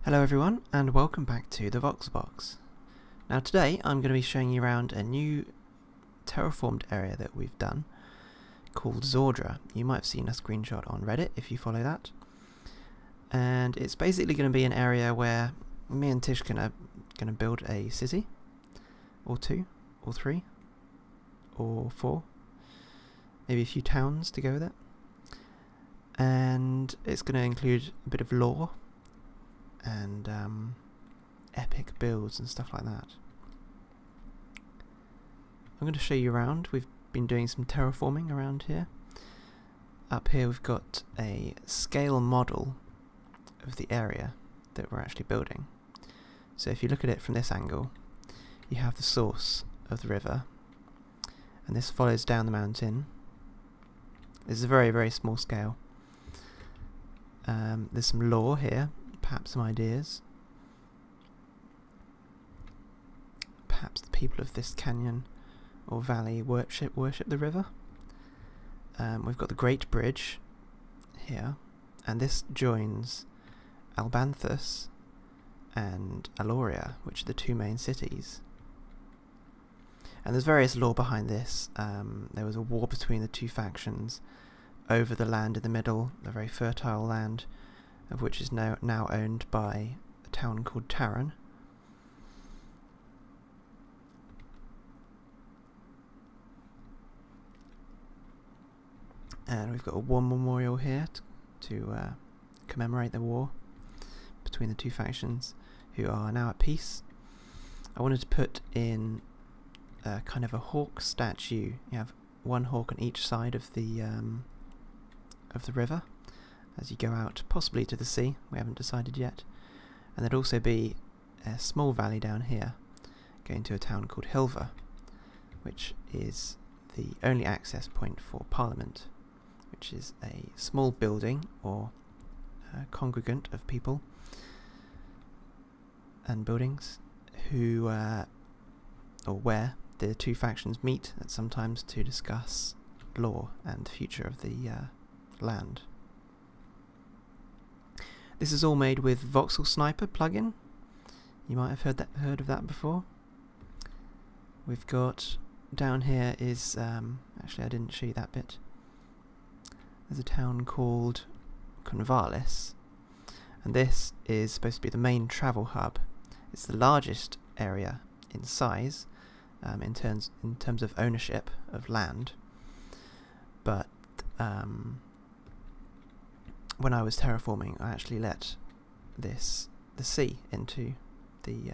Hello everyone and welcome back to the Voxel Box. Now today I'm going to be showing you around a new terraformed area that we've done called Zordra. You might have seen a screenshot on Reddit if you follow that. And it's basically going to be an area where me and Tishkin are going to build a city, or two, or three, or four, maybe a few towns to go with it. And it's going to include a bit of lore and epic builds and stuff like that. I'm going to show you around. We've been doing some terraforming around here. Up here we've got a scale model of the area that we're actually building. So if you look at it from this angle, you have the source of the river, and this follows down the mountain. This is a very, very small scale. There's some lore here, perhaps some ideas. Perhaps the people of this canyon or valley worship the river. We've got the Great Bridge here, and this joins Albanthus and Aloria, which are the two main cities. And there's various lore behind this. There was a war between the two factions over the land in the middle, the very fertile land, of which is now owned by a town called Taran. And we've got a war memorial here to commemorate the war between the two factions, who are now at peace. I wanted to put in kind of a hawk statue. You have one hawk on each side of the river as you go out, possibly to the sea. We haven't decided yet. And there'd also be a small valley down here going to a town called Hilva, which is the only access point for Parliament, which is a small building or congregant of people and buildings who or where the two factions meet at sometimes to discuss lore and the future of the land. This is all made with Voxel Sniper plugin. You might have heard of that before. We've got down here is actually I didn't show you that bit. There's a town called Convalis, and this is supposed to be the main travel hub. It's the largest area in size in terms of ownership of land, but when I was terraforming, I actually let the sea into the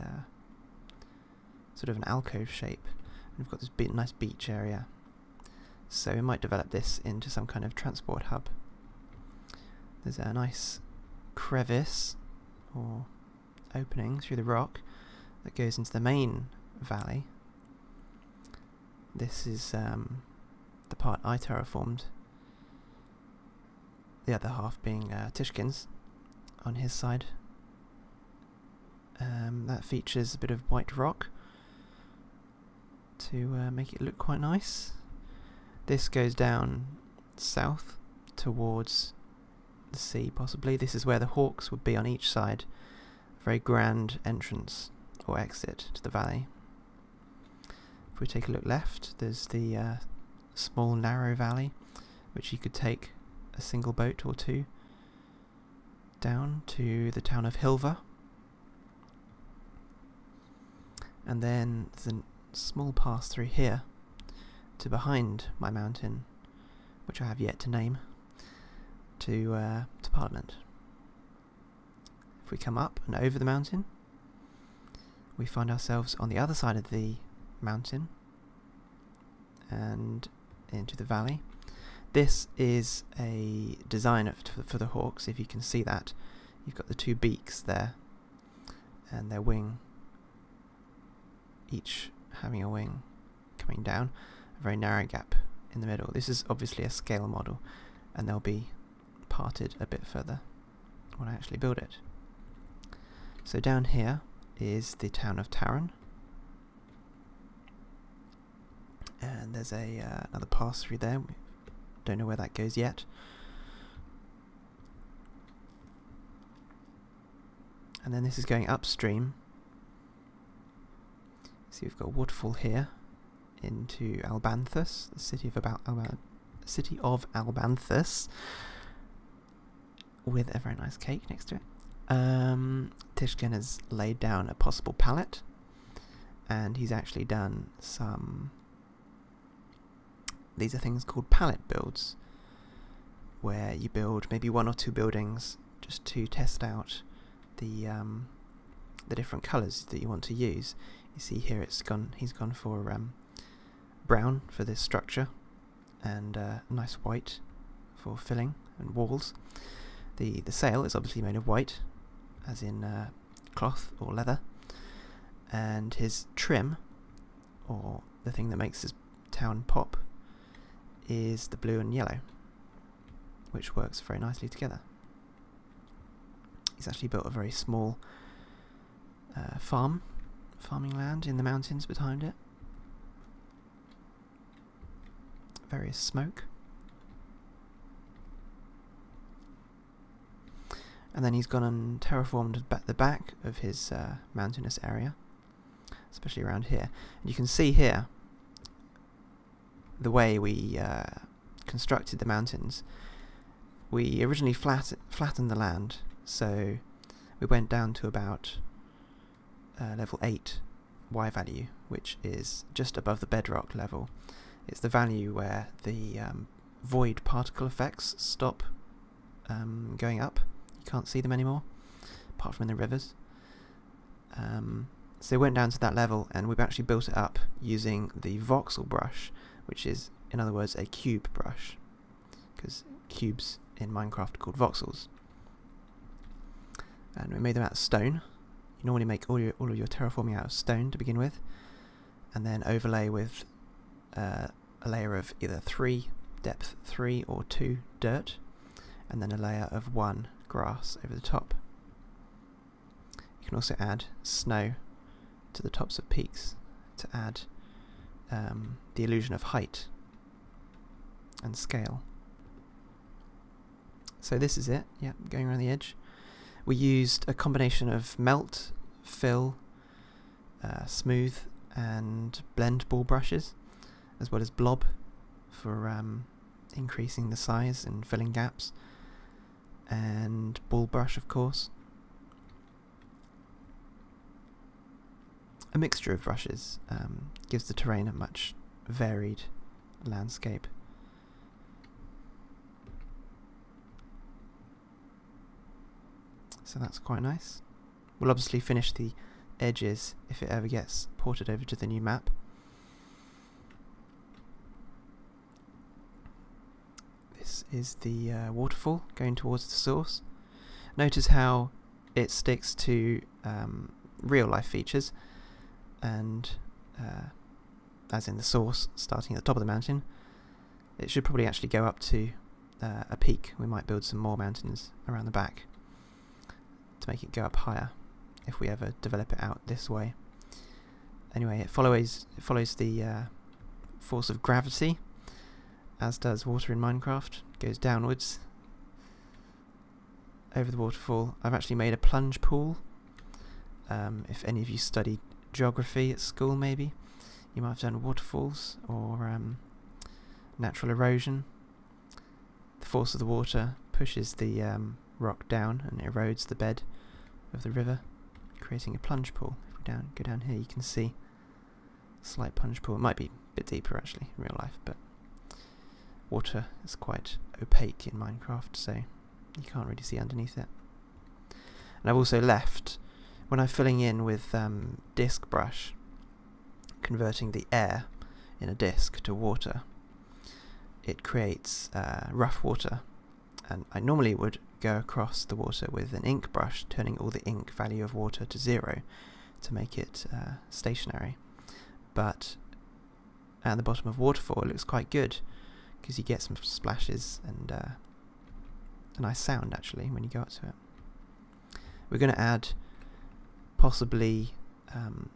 sort of an alcove shape. And we've got this nice beach area, so we might develop this into some kind of transport hub. There's a nice crevice or opening through the rock that goes into the main valley. This is the part I terraformed, the other half being Tishkin's on his side. That features a bit of white rock to make it look quite nice. This goes down south towards the sea, possibly. This is where the hawks would be on each side. A very grand entrance or exit to the valley. If we take a look left, there's the small narrow valley, which you could take a single boat or two down to the town of Hilva. And then there's a small pass through here to behind my mountain, which I have yet to name, to Parliament. If we come up and over the mountain, we find ourselves on the other side of the mountain and into the valley. This is a design for the hawks. If you can see that, you've got the two beaks there and their wing, each having a wing coming down, a very narrow gap in the middle. This is obviously a scale model, and they'll be parted a bit further when I actually build it. So down here is the town of Taran, and there's another pass through there. Don't know where that goes yet. And then this is going upstream. See, we've got a waterfall here into Albanthus, the city of Albanthus, with a very nice cake next to it. Tishkin has laid down a possible palette, and he's actually done some... These are things called palette builds, where you build maybe 1 or 2 buildings just to test out the different colours that you want to use. You see here he's gone for brown for this structure, and nice white for filling and walls. The sail is obviously made of white, as in cloth or leather, and his trim, or the thing that makes his town pop, is the blue and yellow, which works very nicely together. He's actually built a very small farming land in the mountains behind it. Various smoke. And then he's gone and terraformed the back of his mountainous area, especially around here. And you can see here the way we constructed the mountains. We originally flattened the land, so we went down to about level 8 Y value, which is just above the bedrock level. It's the value where the void particle effects stop going up. You can't see them anymore, apart from in the rivers. So we went down to that level, and we've actually built it up using the voxel brush, which is, in other words, a cube brush, because cubes in Minecraft are called voxels. And we made them out of stone. You normally make all of your terraforming out of stone to begin with, and then overlay with a layer of either depth 3 or 2 dirt, and then a layer of 1 grass over the top. You can also add snow to the tops of peaks to add the illusion of height and scale. So this is it, yeah, going around the edge. We used a combination of melt, fill, smooth and blend ball brushes, as well as blob for increasing the size and filling gaps, and ball brush, of course. A mixture of brushes gives the terrain a much varied landscape. So that's quite nice. We'll obviously finish the edges if it ever gets ported over to the new map. This is the waterfall going towards the source. Notice how it sticks to real life features, and as in the source starting at the top of the mountain, it should probably actually go up to a peak. We might build some more mountains around the back to make it go up higher if we ever develop it out this way. Anyway, it follows the force of gravity, as does water in Minecraft. It goes downwards over the waterfall. I've actually made a plunge pool. If any of you studied geography at school, maybe you might have done waterfalls or natural erosion. The force of the water pushes the rock down and erodes the bed of the river, creating a plunge pool. If we go down here, you can see a slight plunge pool. It might be a bit deeper actually in real life, but water is quite opaque in Minecraft, so you can't really see underneath it. And I've also left, when I'm filling in with disc brush, converting the air in a disc to water, it creates rough water, and I normally would go across the water with an ink brush, turning all the ink value of water to 0 to make it stationary. But at the bottom of waterfall it looks quite good, because you get some splashes and a nice sound actually when you go up to it. We're going to add possibly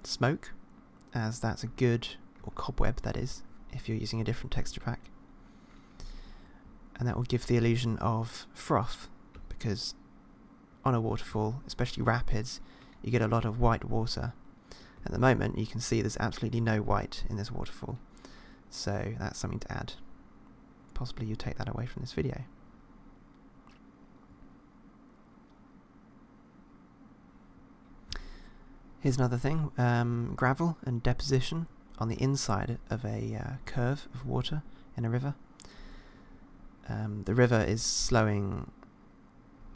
smoke, as that's a good, or cobweb that is, if you're using a different texture pack. And that will give the illusion of froth, because on a waterfall, especially rapids, you get a lot of white water. At the moment you can see there's absolutely no white in this waterfall, so that's something to add. Possibly you take that away from this video. Here's another thing, gravel and deposition on the inside of a curve of water in a river. The river is flowing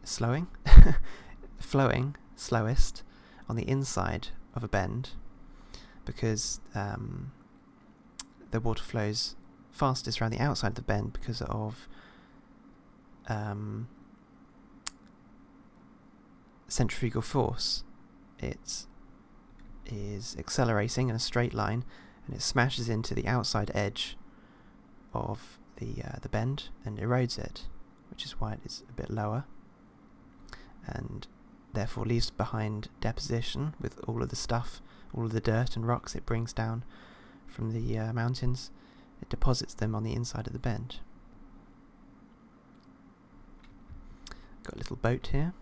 slowest on the inside of a bend, because the water flows fastest around the outside of the bend because of centrifugal force. It is accelerating in a straight line, and it smashes into the outside edge of the bend and erodes it, which is why it is a bit lower, and therefore leaves behind deposition with all of the stuff, all of the dirt and rocks it brings down from the mountains. It deposits them on the inside of the bend. Got a little boat here.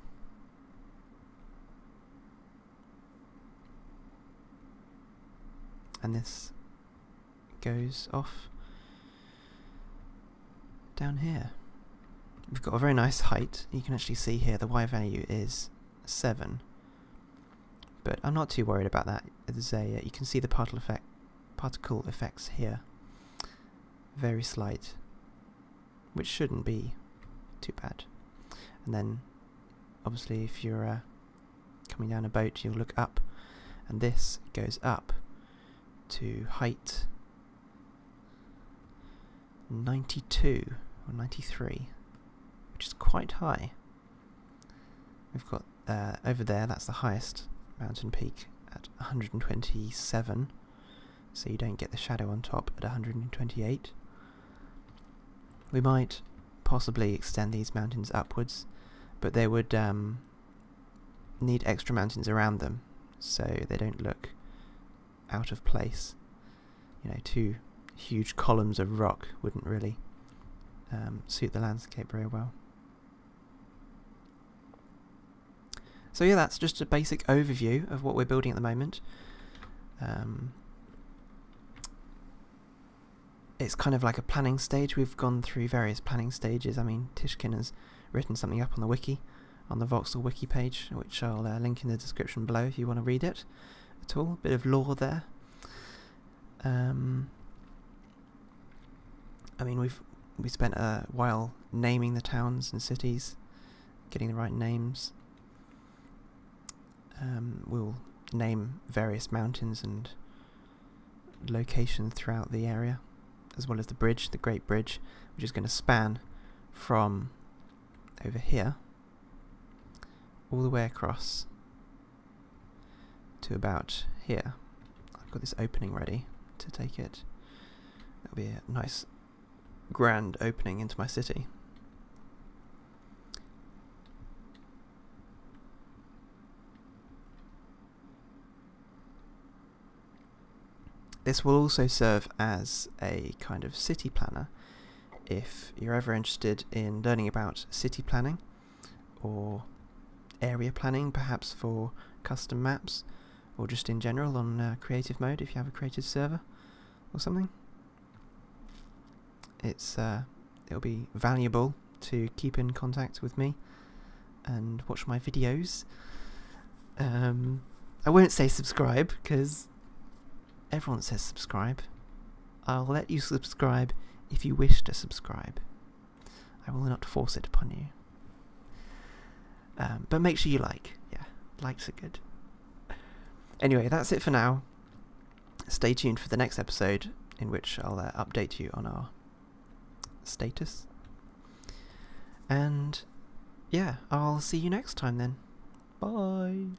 And this goes off down here. We've got a very nice height. You can actually see here the Y value is 7, but I'm not too worried about that. There's a you can see the particle effects here, very slight, which shouldn't be too bad. And then obviously if you're coming down a boat, you'll look up, and this goes up to height 92 or 93, which is quite high. We've got over there, that's the highest mountain peak at 127, so you don't get the shadow on top at 128. We might possibly extend these mountains upwards, but they would need extra mountains around them so they don't look out of place. You know, two huge columns of rock wouldn't really suit the landscape very well. So yeah, that's just a basic overview of what we're building at the moment. It's kind of like a planning stage. We've gone through various planning stages. I mean, Tishkin has written something up on the wiki, on the Voxel wiki page, which I'll link in the description below if you want to read it at all. Bit of lore there. I mean, we spent a while naming the towns and cities, getting the right names. We'll name various mountains and locations throughout the area, as well as the bridge, the Great Bridge, which is going to span from over here all the way across to about here. I've got this opening ready to take it. That'll be a nice grand opening into my city. This will also serve as a kind of city planner if you're ever interested in learning about city planning or area planning, perhaps for custom maps, or just in general on creative mode if you have a creative server or something. It'll be valuable to keep in contact with me and watch my videos. I won't say subscribe because everyone says subscribe. I'll let you subscribe if you wish to subscribe. I will not force it upon you. But make sure you like. Yeah, likes are good. Anyway, that's it for now. Stay tuned for the next episode, in which I'll update you on our status. And yeah, I'll see you next time then. Bye.